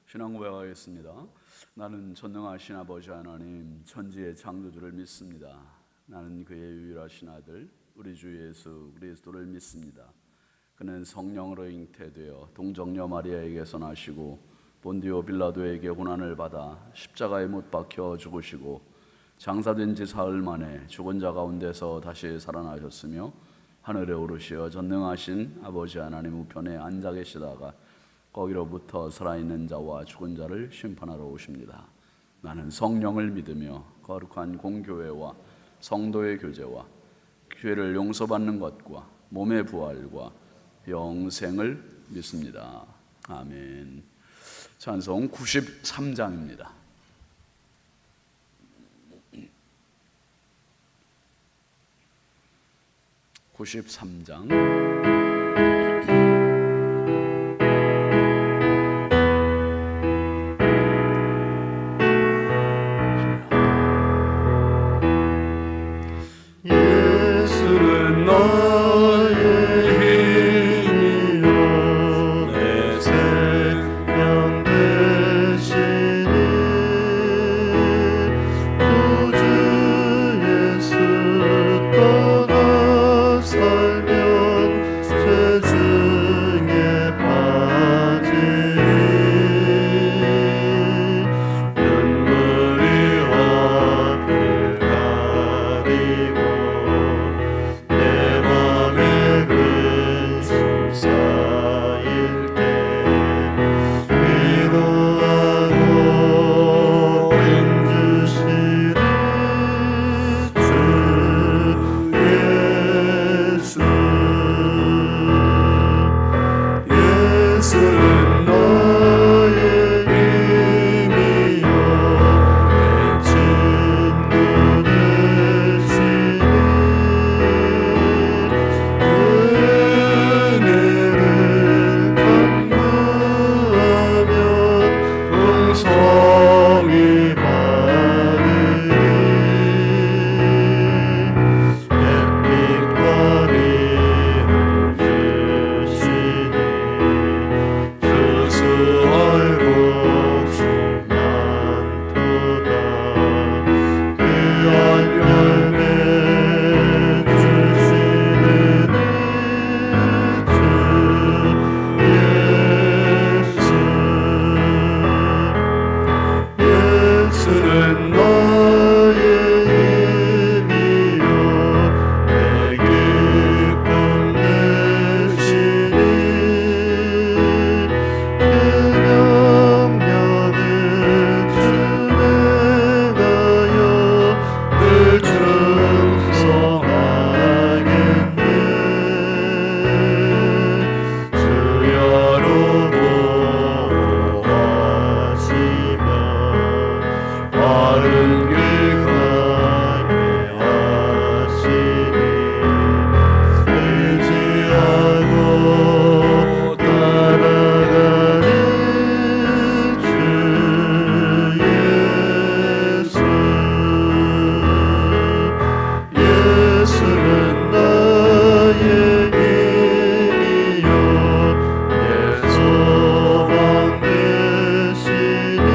신앙 고백하겠습니다. 나는 전능하신 아버지 하나님 천지의 창조주를 믿습니다. 나는 그의 유일하신 아들 우리 주 예수 그리스도를 믿습니다. 그는 성령으로 잉태되어 동정녀 마리아에게서 나시고 본디오 빌라도에게 고난을 받아 십자가에 못 박혀 죽으시고 장사된 지 사흘 만에 죽은 자 가운데서 다시 살아나셨으며 하늘에 오르시어 전능하신 아버지 하나님 우편에 앉아 계시다가 거기로부터 살아있는 자와 죽은 자를 심판하러 오십니다. 나는 성령을 믿으며 거룩한 공교회와 성도의 교제와 죄를 용서받는 것과 몸의 부활과 영생을 믿습니다. 아멘. 찬송 93장입니다. 93장 예수는 나의 힘이요 내 생명 되시니 구주 예수 떠나 살면 죄 중에 빠지니 눈물이 앞을 가리고 내 맘에 근심 쌓일 때 위로하고 힘주시는 주 예수. 예수는 나의 힘이요 내 친구 되시니 은혜를 간구하면 풍성히 받으리 햇빛과 비를 주시니 수수할 곳이 많도다 귀한 열매 주시는 주 예수. 예수는 나의 힘이요 내 기쁨 되시니 그 명령을 준행하여 늘 충성하겠네. 주여로 보호하시며 바른 길 가게 하시니 의지하고 따라가는 주 예수. 예수는 나의 힘이요 내 소망 되시니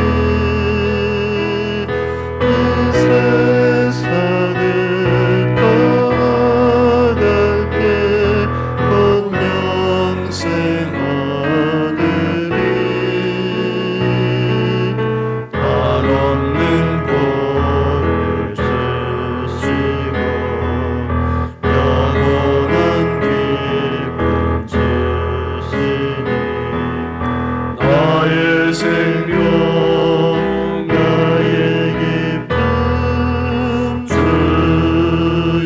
이 세상을 떠나갈 때 곧 영생 얻으리 한없는 복을 주시고 영원한 기쁨 주시니 나의 생명 나의 기쁨 주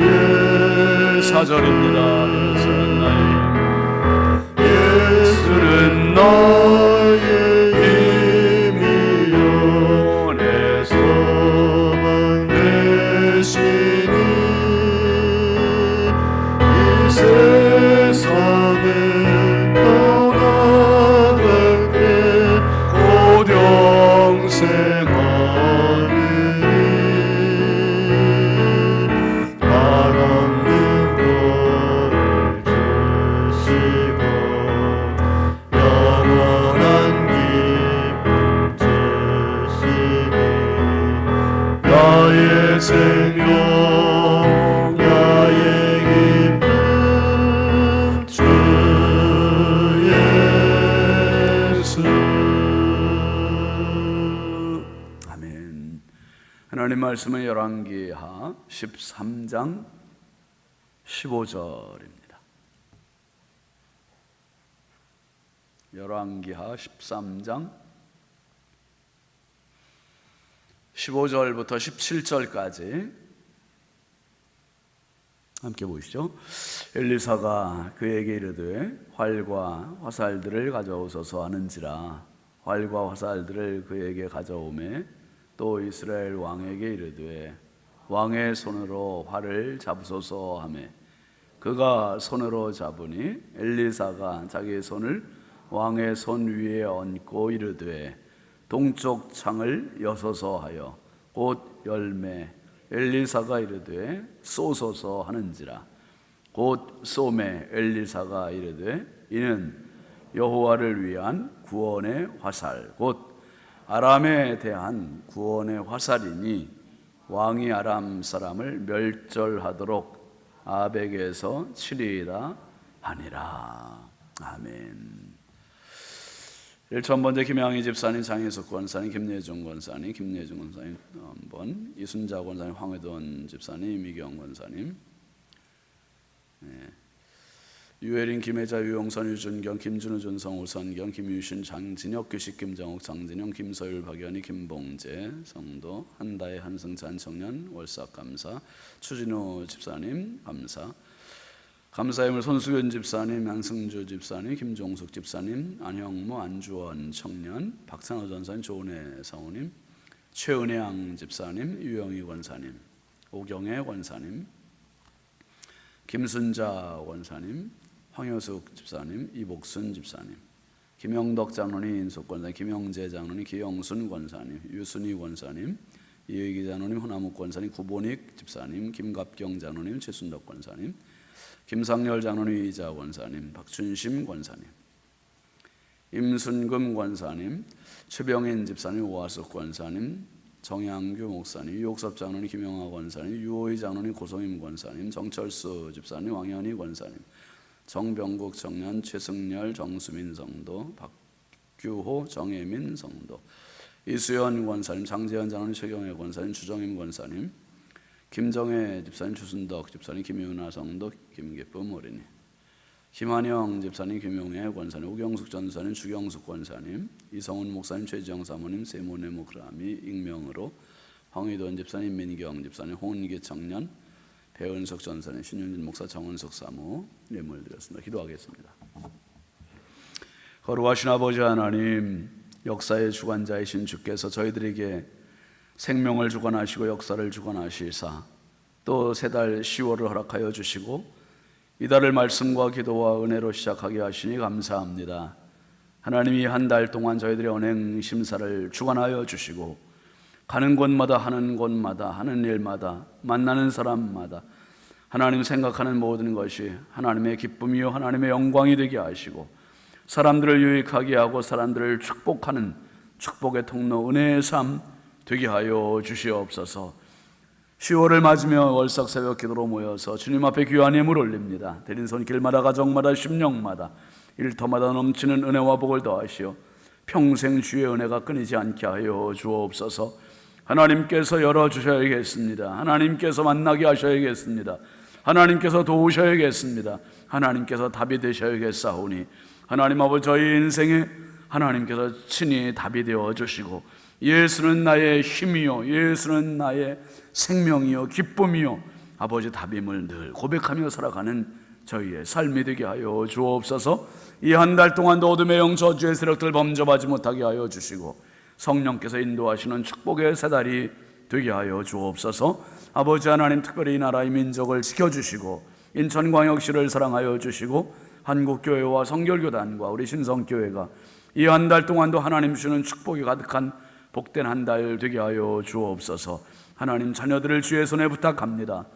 예수. 4절입니다. 예수는 나의 힘이요 내 소망 되시니 이 세상을 떠나갈 때 곧 영생 얻으리 한없는 복을 주시고 영원한 기쁨 말씀은 열왕기하 13장 15절입니다. 열왕기하 13장 15절부터 17절까지 함께 보시죠. 엘리사가 그에게 이르되 활과 화살들을 가져오소서 하는지라. 활과 화살들을 그에게 가져오매 또 이스라엘 왕에게 이르되 왕의 손으로 활을 잡으소서 하매 그가 손으로 잡으니 엘리사가 자기 손을 왕의 손 위에 얹고 이르되 동쪽 창을 여소서 하여 곧 열매 엘리사가 이르되 쏘소서 하는지라. 곧 쏘매 엘리사가 이르되 이는 여호와를 위한 구원의 화살 곧 아람에 대한 구원의 화살이니 왕이 아람 사람을 멸절하도록 아벡에서 치리이다 하니라. 아멘. 1천 번째 김양희 집사님, 장혜석 권사님, 김예중 권사님, 김예중 권사님 한번, 이순자 권사님, 황회돈 집사님, 이경 권사님, 유혜린, 김혜자, 유용선, 유준경, 김준우, 준성, 우선경, 김유신, 장진혁, 규식, 김정욱, 장진영, 김서율, 박연희, 김봉재 성도, 한다혜, 한승찬 청년, 월삭 감사, 추진호 집사님 감사, 감사임을 손수현 집사님, 양승주 집사님, 김종숙 집사님, 안형모, 안주원 청년, 박찬호 전사님, 조은혜 사모님, 최은혜양 집사님, 유영희 권사님, 오경혜 권사님, 김순자 권사님, 황효숙 집사님, 이복순 집사님, 김영덕 장로님, 인숙 권사님, 김영재 장로님, 기영순 권사님, 유순희 권사님, 이의기 장로님, 허나묵 권사님, 구본익 집사님, 김갑경 장로님, 최순덕 권사님, 김상열 장로님, 이자 권사님, 박춘심 권사님, 임순금 권사님, 최병인 집사님, 오하숙 권사님, 정양규 목사님, 유옥섭 장로님, 김영하 권사님, 유호희 장로님, 고성임 권사님, 정철수 집사님, 왕현희 권사님, 정병국 청년, 최승열, 정수민 성도, 박규호, 정혜민 성도, 이수연 권사님, 장재현 장로님, 최경혜 권사님, 주정임 권사님, 김정혜 집사님, 주순덕 집사님, 김윤아 성도, 김기쁨 어린이, 김한영 집사님, 김용혜 권사님, 오경숙 전사님, 주경숙 권사님, 이성훈 목사님, 최지영 사모님, 세모네 모크라미 익명으로, 황희돈 집사님, 민경 집사님, 홍은기 청년, 배은석 전사님, 신윤진 목사, 정은석 사모 예물 드렸습니다. 기도하겠습니다. 거룩하신 아버지 하나님, 역사의 주관자이신 주께서 저희들에게 생명을 주관하시고 역사를 주관하시사 또 새 달 10월을 허락하여 주시고 이달을 말씀과 기도와 은혜로 시작하게 하시니 감사합니다. 하나님이 한 달 동안 저희들의 언행 심사를 주관하여 주시고 가는 곳마다 하는 곳마다 하는 일마다 만나는 사람마다 하나님 생각하는 모든 것이 하나님의 기쁨이요 하나님의 영광이 되게 하시고 사람들을 유익하게 하고 사람들을 축복하는 축복의 통로 은혜의 삶 되게 하여 주시옵소서. 10월을 맞으며 월삭 새벽 기도로 모여서 주님 앞에 귀한 예물 올립니다. 대린손 길마다 가정마다 심령마다 일터마다 넘치는 은혜와 복을 더하시어 평생 주의 은혜가 끊이지 않게 하여 주옵소서. 하나님께서 열어주셔야겠습니다. 하나님께서 만나게 하셔야겠습니다. 하나님께서 도우셔야겠습니다. 하나님께서 답이 되셔야겠사오니 하나님 아버지 저희 인생에 하나님께서 친히 답이 되어 주시고 예수는 나의 힘이요 예수는 나의 생명이요 기쁨이요 아버지 답임을 늘 고백하며 살아가는 저희의 삶이 되게 하여 주옵소서. 이 한 달 동안도 어둠의 영 저주의 세력들 범접하지 못하게 하여 주시고 성령께서 인도하시는 축복의 새 달이 되게 하여 주옵소서. 아버지 하나님 특별히 이 나라의 민족을 지켜주시고 인천광역시를 사랑하여 주시고 한국교회와 성결교단과 우리 신성교회가 이 한 달 동안도 하나님 주시는 축복이 가득한 복된 한 달 되게 하여 주옵소서. 하나님 자녀들을 주의 손에 부탁합니다.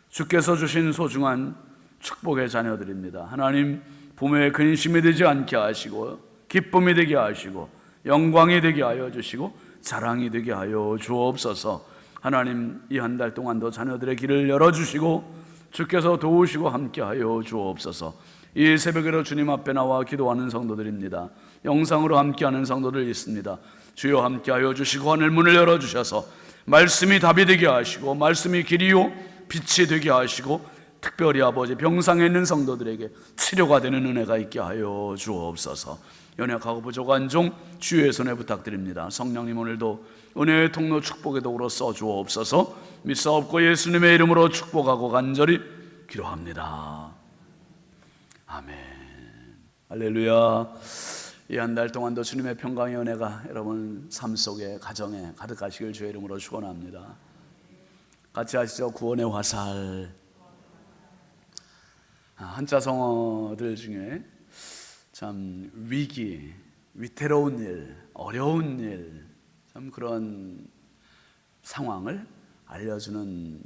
주께서 주신 소중한 축복의 자녀들입니다. 하나님 부모의 근심이 되지 않게 하시고 기쁨이 되게 하시고 영광이 되게 하여 주시고 자랑이 되게 하여 주옵소서. 하나님 이 한 달 동안도 자녀들의 길을 열어주시고 주께서 도우시고 함께하여 주옵소서. 이 새벽에도 주님 앞에 나와 기도하는 성도들입니다. 영상으로 함께하는 성도들 있습니다. 주여 함께하여 주시고 하늘 문을 열어주셔서 말씀이 답이 되게 하시고 말씀이 길이요 빛이 되게 하시고 특별히 아버지 병상에 있는 성도들에게 치료가 되는 은혜가 있게 하여 주옵소서. 연약하고 부족한 종 주의 손에 부탁드립니다. 성령님 오늘도 은혜의 통로 축복의 도구로 써주옵소서. 믿사옵고 예수님의 이름으로 축복하고 간절히 기도합니다. 아멘. 할렐루야. 이 한 달 동안도 주님의 평강의 은혜가 여러분 삶 속에 가정에 가득하시길 주의 이름으로 축원합니다. 같이 하시죠. 구원의 화살. 한자 성어들 중에 참 위기, 위태로운 일, 어려운 일, 참 그런 상황을 알려주는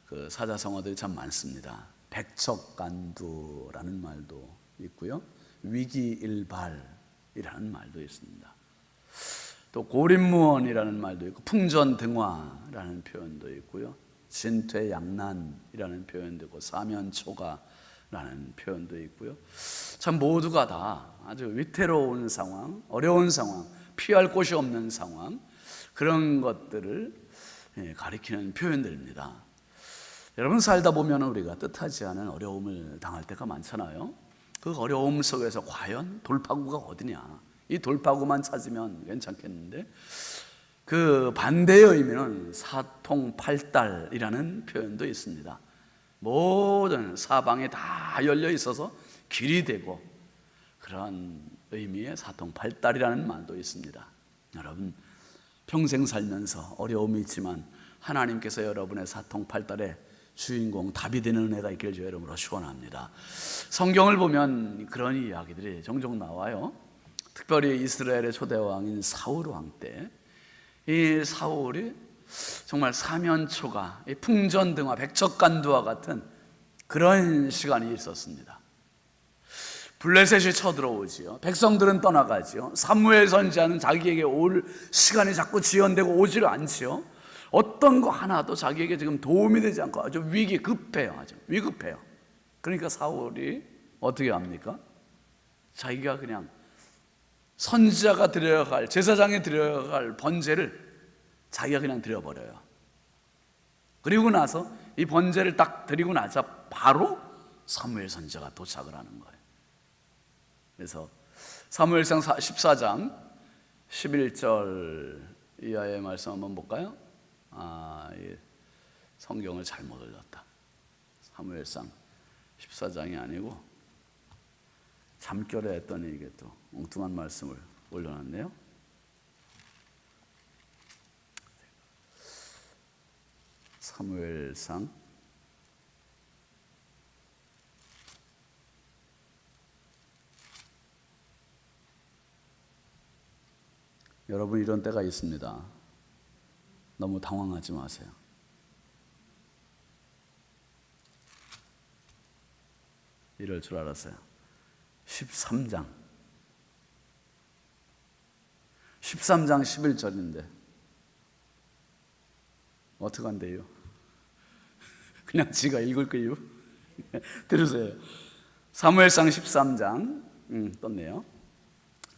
그 사자성어들이 참 많습니다. 백척간두라는 말도 있고요, 위기일발이라는 말도 있습니다. 또 고립무원이라는 말도 있고, 풍전등화라는 표현도 있고요, 진퇴양난이라는 표현도 있고, 사면초가라는 표현도 있고요. 참 모두가 다 아주 위태로운 상황, 어려운 상황, 피할 곳이 없는 상황, 그런 것들을 가리키는 표현들입니다. 여러분 살다 보면 우리가 뜻하지 않은 어려움을 당할 때가 많잖아요. 그 어려움 속에서 과연 돌파구가 어디냐, 이 돌파구만 찾으면 괜찮겠는데, 그 반대의 의미는 사통팔달이라는 표현도 있습니다. 모든 사방에 다 열려 있어서 길이 되고, 그런 의미의 사통팔달이라는 말도 있습니다. 여러분 평생 살면서 어려움이 있지만 하나님께서 여러분의 사통팔달의 주인공 답이 되는 은혜가 있기를 주의 이름으로 축원합니다. 성경을 보면 그런 이야기들이 종종 나와요. 특별히 이스라엘의 초대왕인 사울 왕 때 이 사울이 정말 사면초가, 풍전등화, 백척간두와 같은 그런 시간이 있었습니다. 블레셋이 쳐들어오지요. 백성들은 떠나가지요. 사무엘 선지자는 자기에게 올 시간이 자꾸 지연되고 오지를 않지요. 어떤 거 하나도 자기에게 지금 도움이 되지 않고 아주 위급해요. 아주 위급해요. 그러니까 사울이 어떻게 합니까? 자기가 그냥 선지자가 드려야 할, 제사장이 드려야 할 번제를 자기가 그냥 드려버려요. 그리고 나서 이 번제를 딱 드리고 나서 바로 사무엘 선지자가 도착을 하는 거예요. 그래서 사무엘상 14장 11절 이하의 말씀 한번 볼까요? 성경을 잘못 올렸다. 사무엘상 14장이 아니고 잠결에 했더니 이게 또 엉뚱한 말씀을 올려놨네요. 사무엘상 14장. 여러분 이런 때가 있습니다. 너무 당황하지 마세요. 이럴 줄 알았어요. 13장 11절인데 어떡한데요? 그냥 지가 읽을 거예요. 들으세요. 사무엘상 13장 떴네요.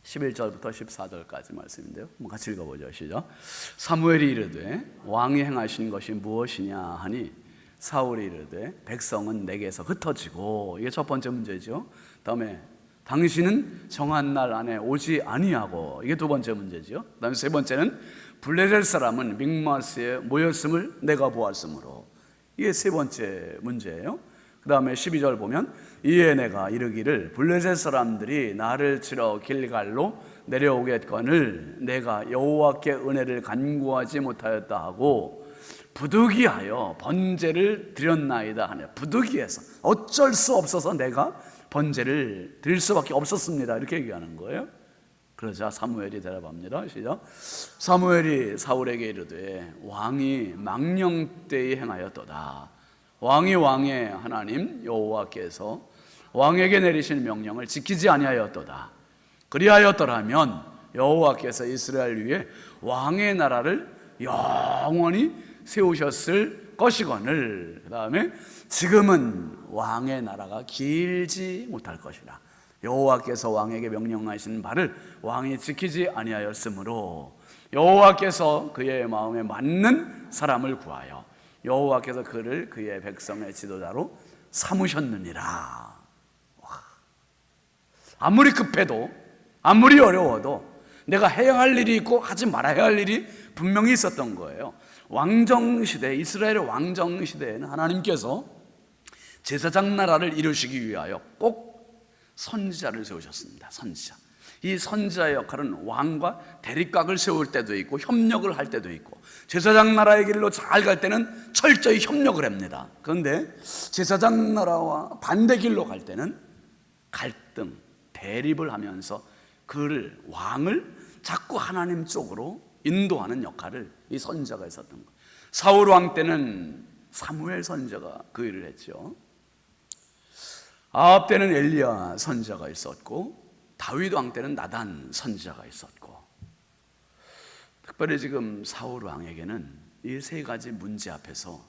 11절부터 14절까지 말씀인데요. 한번 같이 읽어보죠. 시작. 사무엘이 이르되 왕이 행하신 것이 무엇이냐 하니 사울이 이르되 백성은 내게서 흩어지고, 이게 첫 번째 문제죠. 다음에 당신은 정한 날 안에 오지 아니하고, 이게 두 번째 문제죠. 다음에 세 번째는 블레셋 사람은 믹마스에 모였음을 내가 보았으므로, 이게 세 번째 문제예요. 그 다음에 12절 보면 이에 내가 이르기를 블레셋 사람들이 나를 치러 길갈로 내려오겠거늘 내가 여호와께 은혜를 간구하지 못하였다 하고 부득이하여 번제를 드렸나이다 하네. 부득이해서 어쩔 수 없어서 내가 번제를 드릴 수밖에 없었습니다, 이렇게 얘기하는 거예요. 그러자 사무엘이 대답합니다. 시작. 사무엘이 사울에게 이르되 왕이 망령되이 행하였도다. 왕이 왕의 하나님 여호와께서 왕에게 내리신 명령을 지키지 아니하였도다. 그리하였더라면 여호와께서 이스라엘 위에 왕의 나라를 영원히 세우셨을 것이거늘, 그 다음에 지금은 왕의 나라가 길지 못할 것이라. 여호와께서 왕에게 명령하신 바를 왕이 지키지 아니하였으므로 여호와께서 그의 마음에 맞는 사람을 구하여 여호와께서 그를 그의 백성의 지도자로 삼으셨느니라. 와. 아무리 급해도 아무리 어려워도 내가 해야 할 일이 있고 하지 말아야 할 일이 분명히 있었던 거예요. 왕정시대, 이스라엘의 왕정시대에는 하나님께서 제사장 나라를 이루시기 위하여 꼭 선지자를 세우셨습니다. 선지자. 이 선지자의 역할은 왕과 대립각을 세울 때도 있고 협력을 할 때도 있고, 제사장 나라의 길로 잘 갈 때는 철저히 협력을 합니다. 그런데 제사장 나라와 반대 길로 갈 때는 갈등, 대립을 하면서 그를, 왕을 자꾸 하나님 쪽으로 인도하는 역할을 이 선지자가 했었던 거예요. 사울 왕 때는 사무엘 선지자가 그 일을 했죠. 아합 때는 엘리야 선지자가 있었고, 다윗 왕 때는 나단 선지자가 있었고, 특별히 지금 사울 왕에게는 이 세 가지 문제 앞에서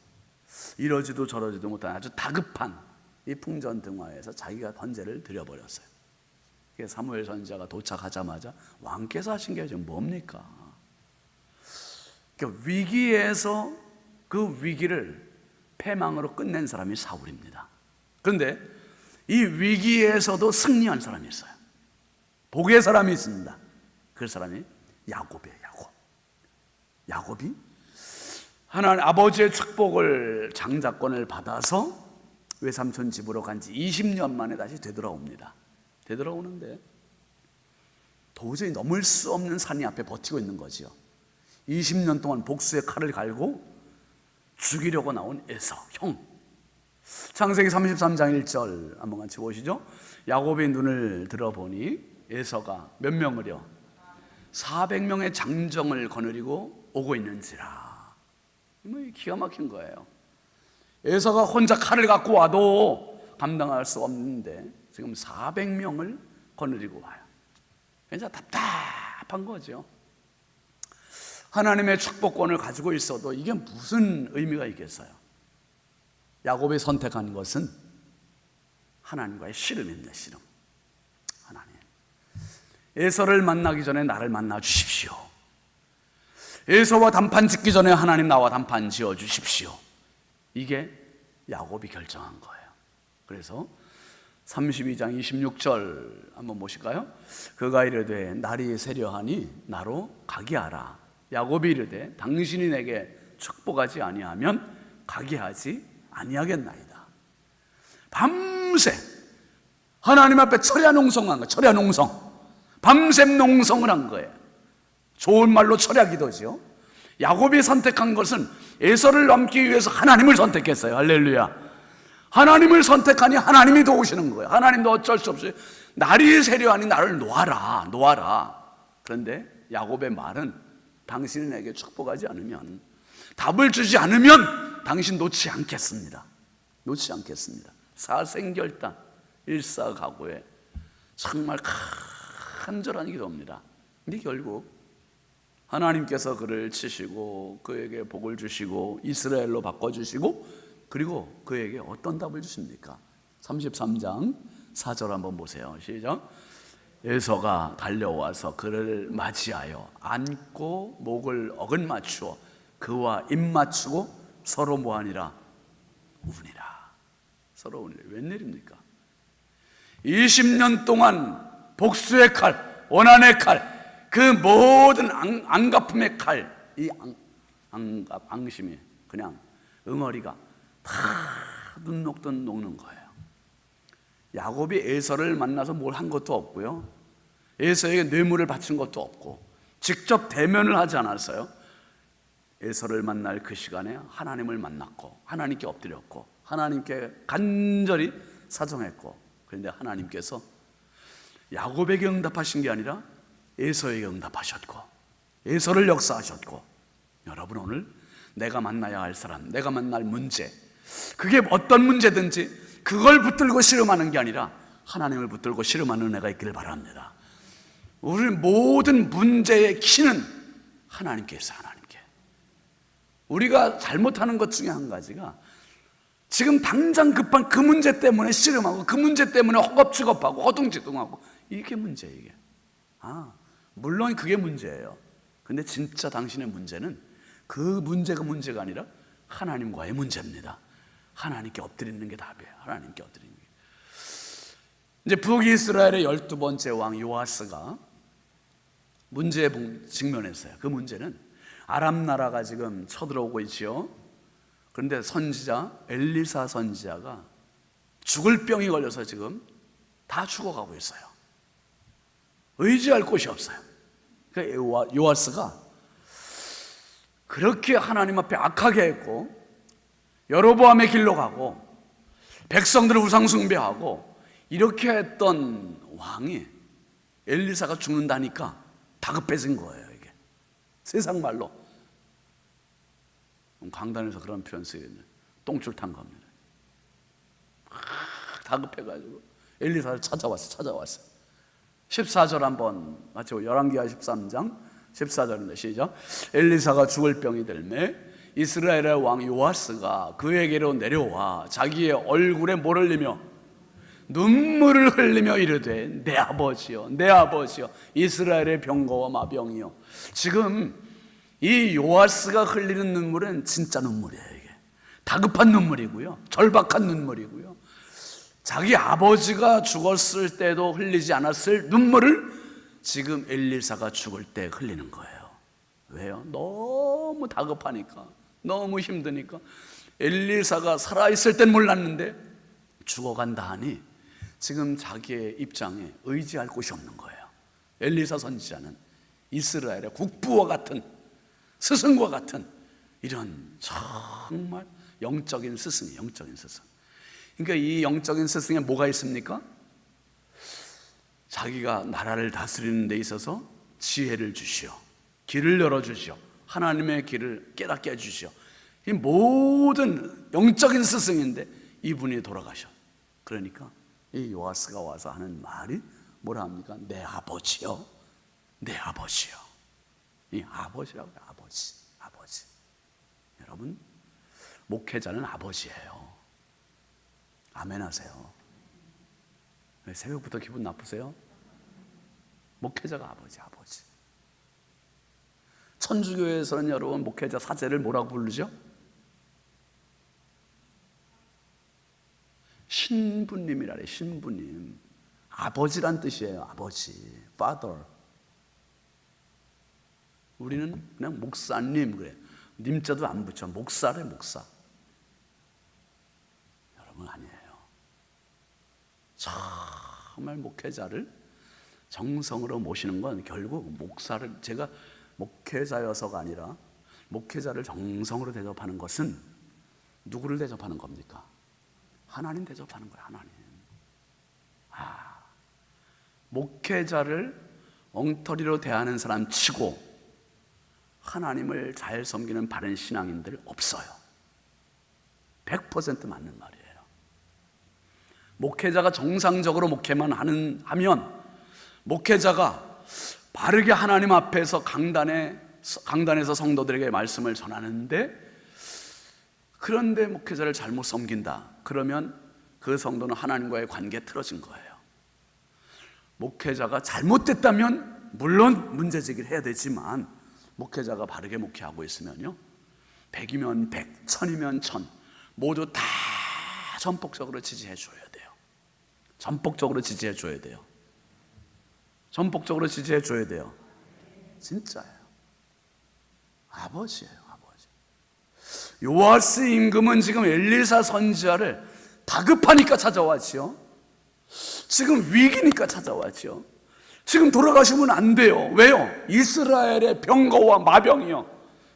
이러지도 저러지도 못한 아주 다급한 이 풍전등화에서 자기가 번제를 드려버렸어요. 사무엘 선지자가 도착하자마자 왕께서 하신 게 지금 뭡니까? 그러니까 위기에서 그 위기를 패망으로 끝낸 사람이 사울입니다. 그런데 이 위기에서도 승리한 사람이 있어요. 복의 사람이 있습니다. 그 사람이 야곱이에요. 야곱이 하나님 아버지의 축복을, 장자권을 받아서 외삼촌 집으로 간 지 20년 만에 다시 되돌아옵니다. 되돌아오는데 도저히 넘을 수 없는 산이 앞에 버티고 있는 거지요. 20년 동안 복수의 칼을 갈고 죽이려고 나온 에서, 형. 창세기 33장 1절 한번 같이 보시죠. 야곱이 눈을 들어보니 에서가 몇 명을요? 400명의 장정을 거느리고 오고 있는지라. 기가 막힌 거예요. 에서가 혼자 칼을 갖고 와도 감당할 수 없는데 지금 400명을 거느리고 와요. 그래서 답답한 거죠. 하나님의 축복권을 가지고 있어도 이게 무슨 의미가 있겠어요? 야곱이 선택한 것은 하나님과의 씨름입니다. 씨름. 하나님, 에서를 만나기 전에 나를 만나 주십시오. 에서와 단판 짓기 전에 하나님 나와 단판 지어 주십시오. 이게 야곱이 결정한 거예요. 그래서 32장 26절 한번 보실까요? 그가 이르되 날이 세려하니 나로 가게 하라. 야곱이 이르되 당신이 내게 축복하지 아니하면 가게 하지 아니하겠나이다. 밤새 하나님 앞에 철야 농성한 거예요. 철야 농성. 밤샘 농성을 한 거예요. 좋은 말로 철야 기도죠. 야곱이 선택한 것은 에서를 넘기 위해서 하나님을 선택했어요. 할렐루야. 하나님을 선택하니 하나님이 도우시는 거예요. 하나님도 어쩔 수 없이 날이 세려하니 나를 놓아라. 그런데 야곱의 말은 당신이 내게 축복하지 않으면, 답을 주지 않으면 당신 놓지 않겠습니다. 사생결단, 일사각오에 정말 간절한 기도입니다. 근데 결국 하나님께서 그를 치시고 그에게 복을 주시고 이스라엘로 바꿔주시고, 그리고 그에게 어떤 답을 주십니까? 33장 4절 한번 보세요. 시작. 에서가 달려와서 그를 맞이하여 안고 목을 어긋맞추어 그와 입 맞추고 서로 뭐하니라? 우니라. 서로 우니라. 웬일입니까? 20년 동안 복수의 칼, 원한의 칼, 그 모든 앙가품의 칼, 이 앙심이 그냥 응어리가 다 눈 녹듯 녹는 거예요. 야곱이 에서를 만나서 뭘 한 것도 없고요, 에서에게 뇌물을 바친 것도 없고, 직접 대면을 하지 않았어요. 에서를 만날 그 시간에 하나님을 만났고, 하나님께 엎드렸고, 하나님께 간절히 사정했고, 그런데 하나님께서 야곱에게 응답하신 게 아니라 에서에게 응답하셨고, 에서를 역사하셨고, 여러분 오늘 내가 만나야 할 사람, 내가 만날 문제, 그게 어떤 문제든지 그걸 붙들고 씨름하는 게 아니라 하나님을 붙들고 씨름하는 은혜가 있기를 바랍니다. 우리 모든 문제의 키는 하나님께 있어요. 하나님께. 우리가 잘못하는 것 중에 한 가지가 지금 당장 급한 그 문제 때문에 씨름하고, 그 문제 때문에 허겁지겁하고 허둥지둥하고, 이게 문제예요. 이게. 물론 그게 문제예요. 근데 진짜 당신의 문제는 그 문제가 문제가 아니라 하나님과의 문제입니다. 하나님께 엎드리는 게 답이에요. 하나님께 엎드리는 게. 이제 북이스라엘의 12번째 왕 요아스가 문제에 직면했어요. 그 문제는 아람 나라가 지금 쳐들어오고 있지요. 그런데 선지자 엘리사 선지자가 죽을 병이 걸려서 지금 다 죽어가고 있어요. 의지할 곳이 없어요. 그러니까 요아스가 그렇게 하나님 앞에 악하게 했고 여로보암의 길로 가고 백성들을 우상 숭배하고 이렇게 했던 왕이 엘리사가 죽는다니까 다급해진 거예요. 이게 세상 말로 강단에서 그런 표현 쓰겠네. 똥줄 탄 겁니다. 다급해가지고 엘리사를 찾아왔어. 14절 한번 맞죠? 열왕기하 13장 14절인데 시작. 엘리사가 죽을 병이 들매 이스라엘의 왕 요아스가 그에게로 내려와 자기의 얼굴에 뭐를 흘리며 눈물을 흘리며 이르되 내 아버지여 내 아버지여 이스라엘의 병거와 마병이여. 지금 이 요아스가 흘리는 눈물은 진짜 눈물이에요. 이게 다급한 눈물이고요, 절박한 눈물이고요, 자기 아버지가 죽었을 때도 흘리지 않았을 눈물을 지금 엘리사가 죽을 때 흘리는 거예요. 왜요? 너무 다급하니까, 너무 힘드니까. 엘리사가 살아있을 땐 몰랐는데 죽어간다 하니 지금 자기의 입장에 의지할 곳이 없는 거예요. 엘리사 선지자는 이스라엘의 국부와 같은, 스승과 같은 이런 정말 영적인 스승이에요. 영적인 스승. 그러니까 이 영적인 스승에 뭐가 있습니까? 자기가 나라를 다스리는 데 있어서 지혜를 주시오, 길을 열어주시오, 하나님의 길을 깨닫게 해주시오. 이 모든 영적인 스승인데 이분이 돌아가셔. 그러니까 이 요아스가 와서 하는 말이 뭐라 합니까? 내 아버지요, 내 아버지요. 이 아버지라고요. 아버지. 여러분, 목회자는 아버지예요. 아멘 하세요. 왜 새벽부터 기분 나쁘세요? 목회자가 아버지. 천주교에서는 여러분 목회자 사제를 뭐라고 부르죠? 신부님이라래. 신부님. 아버지란 뜻이에요. 아버지, father. 우리는 그냥 목사님 그래. 님자도 안 붙여. 목사래, 목사. 여러분 아니에요. 정말 목회자를 정성으로 모시는 건 결국 목사를, 제가 목회자여서가 아니라 목회자를 정성으로 대접하는 것은 누구를 대접하는 겁니까? 하나님 대접하는 거예요. 하나님. 목회자를 엉터리로 대하는 사람 치고 하나님을 잘 섬기는 바른 신앙인들 없어요. 100% 맞는 말이에요. 목회자가 정상적으로 목회만 하면 목회자가 바르게 하나님 앞에서 강단에서 성도들에게 말씀을 전하는데, 그런데 목회자를 잘못 섬긴다 그러면 그 성도는 하나님과의 관계에 틀어진 거예요. 목회자가 잘못됐다면 물론 문제제기를 해야 되지만 목회자가 바르게 목회하고 있으면요, 100이면 100, 1000이면 1000 모두 다 전폭적으로 지지해 줘야 돼요. 전폭적으로 지지해 줘야 돼요. 전폭적으로 지지해 줘야 돼요. 진짜예요. 아버지예요, 아버지. 요아스 임금은 지금 엘리사 선지자를 다급하니까 찾아왔지요. 지금 위기니까 찾아왔지요. 지금 돌아가시면 안 돼요. 왜요? 이스라엘의 병거와 마병이요.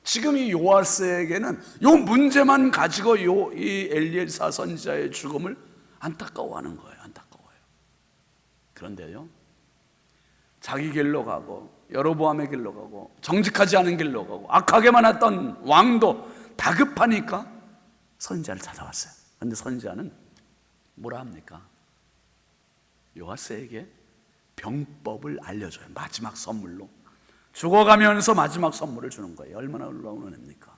지금 이 요아스에게는 요 문제만 가지고 이 엘리사 선지자의 죽음을 안타까워하는 거예요. 안타까워요. 그런데요, 자기 길로 가고 여로보암의 길로 가고 정직하지 않은 길로 가고 악하게만 했던 왕도 다급하니까 선지자를 찾아왔어요. 그런데 선지자는 뭐라 합니까? 요아스에게 병법을 알려줘요. 마지막 선물로. 죽어가면서 마지막 선물을 주는 거예요. 얼마나 놀라운 은혜입니까?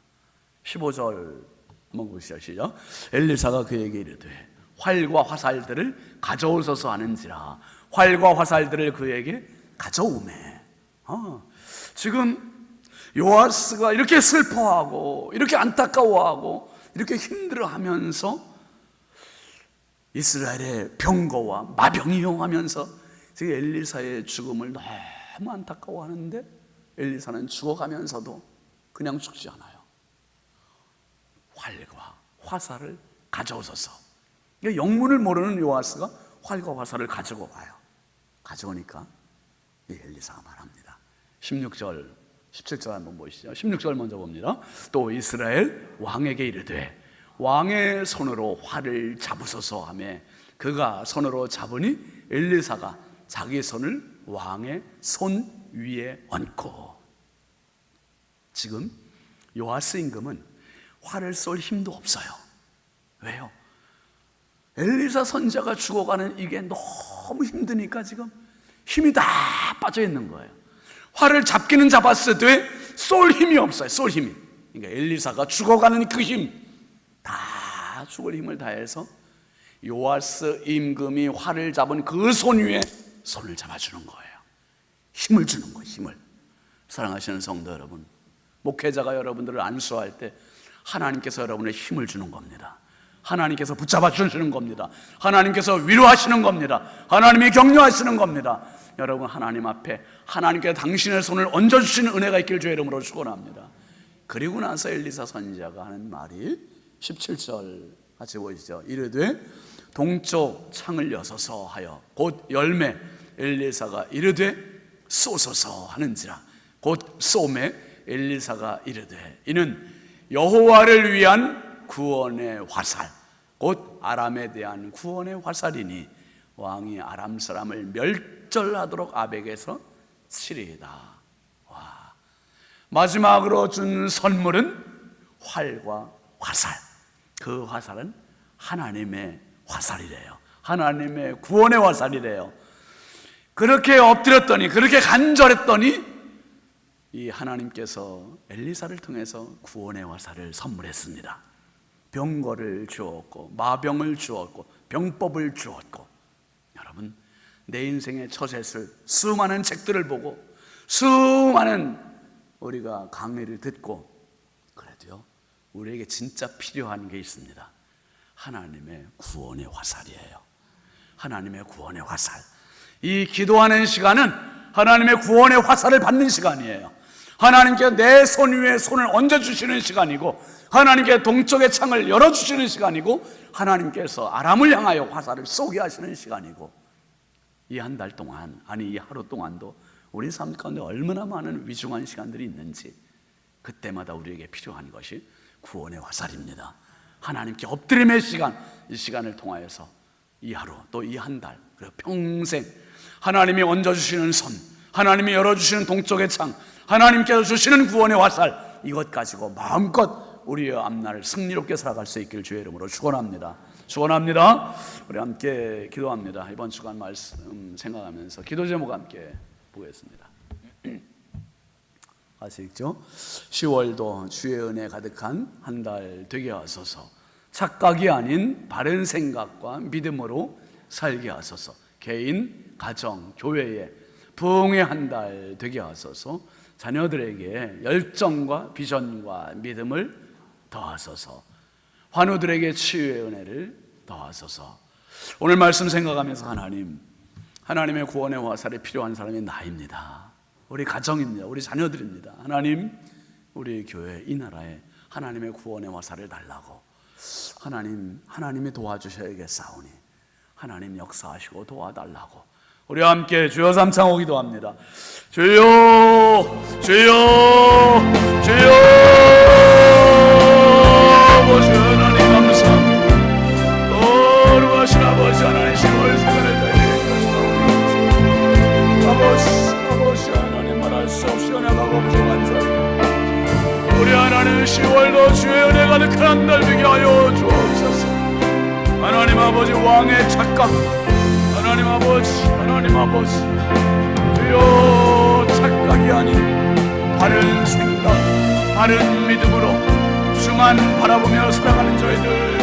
15절 한번 보시죠. 시작. 엘리사가 그에게 이르되 활과 화살들을 가져오소서 하는지라. 활과 화살들을 그에게 가져오매. 지금 요아스가 이렇게 슬퍼하고 이렇게 안타까워하고 이렇게 힘들어하면서 이스라엘의 병거와 마병이 용하면서 지금 엘리사의 죽음을 너무 안타까워하는데 엘리사는 죽어가면서도 그냥 죽지 않아요. 활과 화살을 가져오소서. 영문을 모르는 요아스가 활과 화살을 가지고 와요. 가져오니까 이 엘리사가 말합니다. 16절 17절 한번 보시죠. 16절 먼저 봅니다. 또 이스라엘 왕에게 이르되 왕의 손으로 활을 잡으소서 하매 그가 손으로 잡으니 엘리사가 자기 손을 왕의 손 위에 얹고. 지금 요아스 임금은 활을 쏠 힘도 없어요. 왜요? 엘리사 선지자가 죽어가는 이게 너무 힘드니까 지금 힘이 다 빠져 있는 거예요. 활을 잡기는 잡았어도 쏠 힘이 없어요. 쏠 힘이. 그러니까 엘리사가 죽어가는 그 힘, 다 죽을 힘을 다해서 요아스 임금이 활을 잡은 그 손 위에 손을 잡아주는 거예요. 힘을 주는 거예요. 힘을. 사랑하시는 성도 여러분, 목회자가 여러분들을 안수할 때 하나님께서 여러분의 힘을 주는 겁니다. 하나님께서 붙잡아 주시는 겁니다. 하나님께서 위로하시는 겁니다. 하나님이 격려하시는 겁니다. 여러분, 하나님 앞에 하나님께서 당신의 손을 얹어주시는 은혜가 있길 주의 이름으로 축원합니다. 그리고 나서 엘리사 선지자가 하는 말이 17절 같이 보시죠. 이르되 동쪽 창을 여소서 하여 곧 열매 엘리사가 이르되 쏘소서 하는지라. 곧 쏘매 엘리사가 이르되 이는 여호와를 위한 구원의 화살 곧 아람에 대한 구원의 화살이니 왕이 아람 사람을 멸절하도록 아벡에서 치리이다. 와. 마지막으로 준 선물은 활과 화살. 그 화살은 하나님의 화살이래요. 하나님의 구원의 화살이래요. 그렇게 엎드렸더니, 그렇게 간절했더니 이 하나님께서 엘리사를 통해서 구원의 화살을 선물했습니다. 병거를 주었고 마병을 주었고 병법을 주었고. 여러분, 내 인생의 처set을 수많은 책들을 보고 수많은 우리가 강의를 듣고 그래도요, 우리에게 진짜 필요한 게 있습니다. 하나님의 구원의 화살이에요. 하나님의 구원의 화살. 이 기도하는 시간은 하나님의 구원의 화살을 받는 시간이에요. 하나님께서 내 손 위에 손을 얹어주시는 시간이고, 하나님께서 동쪽의 창을 열어주시는 시간이고, 하나님께서 아람을 향하여 화살을 쏘게 하시는 시간이고, 이 한 달 동안, 아니 이 하루 동안도 우리 삶 가운데 얼마나 많은 위중한 시간들이 있는지, 그때마다 우리에게 필요한 것이 구원의 화살입니다. 하나님께 엎드림의 시간, 이 시간을 통하여서 이 하루 또 이 한 달, 그리고 평생 하나님이 얹어주시는 손, 하나님이 열어주시는 동쪽의 창, 하나님께서 주시는 구원의 화살, 이것 가지고 마음껏 우리의 앞날을 승리롭게 살아갈 수 있길 주의 이름으로 축원합니다. 축원합니다. 우리 함께 기도합니다. 이번 주간 말씀 생각하면서 기도 제목 함께 보겠습니다. 아시죠? 10월도 주의 은혜 가득한 한 달 되게 하소서. 착각이 아닌 바른 생각과 믿음으로 살게 하소서. 개인, 가정, 교회에 부흥의 한 달 되게 하소서. 자녀들에게 열정과 비전과 믿음을 더하소서. 환우들에게 치유의 은혜를 더하소서. 오늘 말씀 생각하면서 하나님의 구원의 화살이 필요한 사람이 나입니다. 우리 가정입니다. 우리 자녀들입니다. 하나님, 우리 교회, 이 나라에 하나님의 구원의 화살을 달라고 하나님이 도와주셔야겠사오니 하나님 역사하시고 도와달라고 우리 함께 주여 삼창 오기도 합니다. 주여, 주여, 주여. 아버지 하나님 감사합니다. 거룩하신 아버지 하나님, 10월 생활을 아버지 하나님 말할 수 없이 은혜가 부족한 자, 우리 하나님 10월도 주의 은혜 가득한 한 달 되게 하여 주옵소서. 하나님 아버지, 왕의 착각, 하나님 아버지, 주여, 착각이 아닌 바른 생각, 바른 믿음으로 주만 바라보며 살아가는 저희들